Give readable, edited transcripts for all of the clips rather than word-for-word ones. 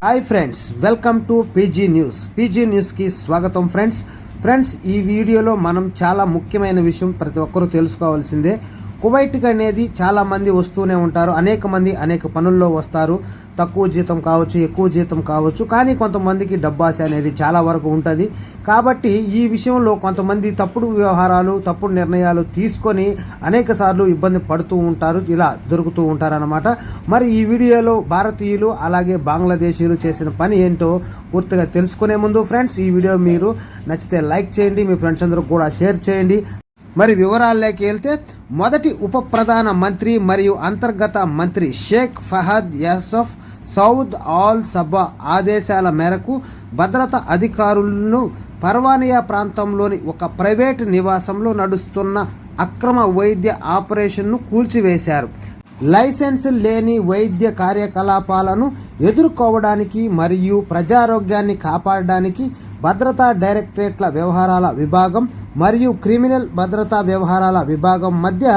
Hi friends, welcome to PG news కి స్వాగతం friends ఈ వీడియోలో మనం చాలా ముఖ్యమైన విషయం ప్రతి ఒక్కరూ తెలుసుకోవాల్సిందే. కువైట్ అనేది చాలా మంది వస్తూనే ఉంటారు. అనేక మంది అనేక పనుల్లో వస్తారు. తక్కువ జీతం కావచ్చు, ఎక్కువ జీతం కావచ్చు, కానీ కొంతమందికి డబ్బాస అనేది చాలా వరకు ఉంటుంది. కాబట్టి ఈ విషయంలో కొంతమంది తప్పుడు వ్యవహారాలు, తప్పుడు నిర్ణయాలు తీసుకొని అనేక సార్లు ఇబ్బంది పడుతూ ఉంటారు, ఇలా దొరుకుతూ ఉంటారన్నమాట. మరి ఈ వీడియోలో భారతీయులు అలాగే బంగ్లాదేశీయులు చేసిన పని ఏంటో పూర్తిగా తెలుసుకునే ముందు ఫ్రెండ్స్, ఈ వీడియో మీరు నచ్చితే లైక్ చేయండి, మీ ఫ్రెండ్స్ అందరూ కూడా షేర్ చేయండి. మరి వివరాల్లోకి వెళ్తే, మొదటి ఉప ప్రధాన మంత్రి మరియు అంతర్గత మంత్రి Sheikh Fahad Yousef Saud Al Sabah ఆదేశాల మేరకు భద్రతా అధికారులను పర్వానియా ప్రాంతంలోని ఒక ప్రైవేటు నివాసంలో నడుస్తున్న అక్రమ వైద్య ఆపరేషన్ను కూల్చివేశారు. లైసెన్స్ లేని వైద్య కార్యకలాపాలను ఎదుర్కోవడానికి మరియు ప్రజారోగ్యాన్ని కాపాడడానికి భద్రతా డైరెక్టరేట్ల వ్యవహారాల విభాగం మరియు క్రిమినల్ భద్రతా వ్యవహారాల విభాగం మధ్య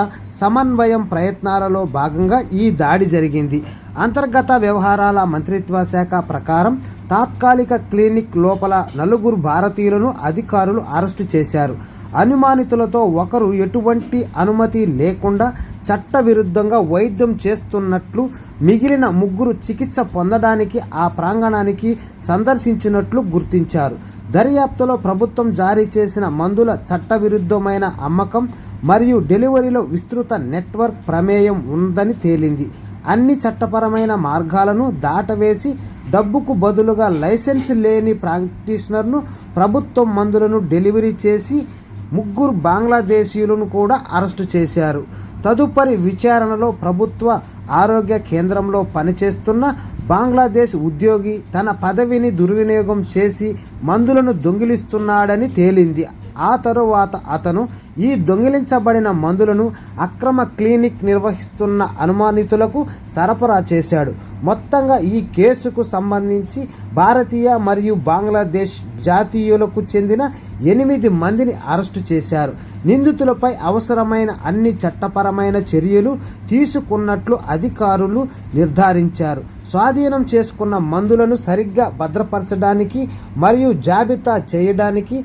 సమన్వయం ప్రయత్నాలలో భాగంగా ఈ దాడి జరిగింది. అంతర్గత వ్యవహారాల మంత్రిత్వ శాఖ ప్రకారం తాత్కాలిక క్లినిక్ లోపల 4 భారతీయులను అధికారులు అరెస్టు చేశారు. అనుమానితులతో ఒకరు ఎటువంటి అనుమతి లేకుండా చట్టవిరుద్ధంగా వైద్యం చేస్తున్నట్లు, మిగిలిన 3 చికిత్స పొందడానికి ఆ ప్రాంగణానికి సందర్శించినట్లు గుర్తించారు. దర్యాప్తులో ప్రభుత్వం జారీ చేసిన మందుల చట్టవిరుద్ధమైన అమ్మకం మరియు డెలివరీలో విస్తృత నెట్వర్క్ ప్రమేయం ఉందని తేలింది. అన్ని చట్టపరమైన మార్గాలను దాటవేసి డబ్బుకు బదులుగా లైసెన్స్ లేని ప్రాక్టీషనర్ను ప్రభుత్వం మందులను డెలివరీ చేసి 3 బంగ్లాదేశీయులను కూడా అరెస్టు చేశారు. తదుపరి విచారణలో ప్రభుత్వ ఆరోగ్య కేంద్రంలో పనిచేస్తున్న బంగ్లాదేశ్ ఉద్యోగి తన పదవిని దుర్వినియోగం చేసి మందులను దొంగిలిస్తున్నాడని తేలింది. ఆ తరువాత అతను ఈ దొంగిలించబడిన మందులను అక్రమ క్లినిక్ నిర్వహిస్తున్న అనుమానితులకు సరఫరా చేశాడు. మొత్తంగా ఈ కేసుకు సంబంధించి భారతీయ మరియు బంగ్లాదేశ్ జాతీయులకు చెందిన 8 మందిని అరెస్టు చేశారు. నిందితులపై అవసరమైన అన్ని చట్టపరమైన చర్యలు తీసుకున్నట్లు అధికారులు నిర్ధారించారు. స్వాధీనం చేసుకున్న మందులను సరిగ్గా భద్రపరచడానికి మరియు జాబితా చేయడానికి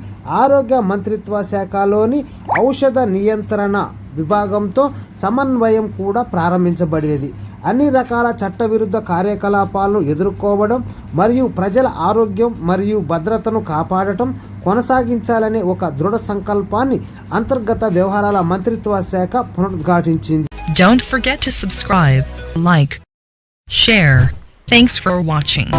ఆరోగ్య మంత్రిత్వ శాఖలోని ఔషధ నియంత్రణ విభాగంతో సమన్వయం కూడా ప్రారంభించబడినది. అన్ని రకాల చట్టవిరుద్ధ కార్యకలాపాలను ఎదుర్కోవడం మరియు ప్రజల ఆరోగ్యం మరియు భద్రతను కాపాడటం కొనసాగించాలనే ఒక దృఢ సంకల్పాన్ని అంతర్గత వ్యవహారాల మంత్రిత్వ శాఖ పునరుద్ఘాటించింది. Don't forget to subscribe, like, share. Thanks for watching.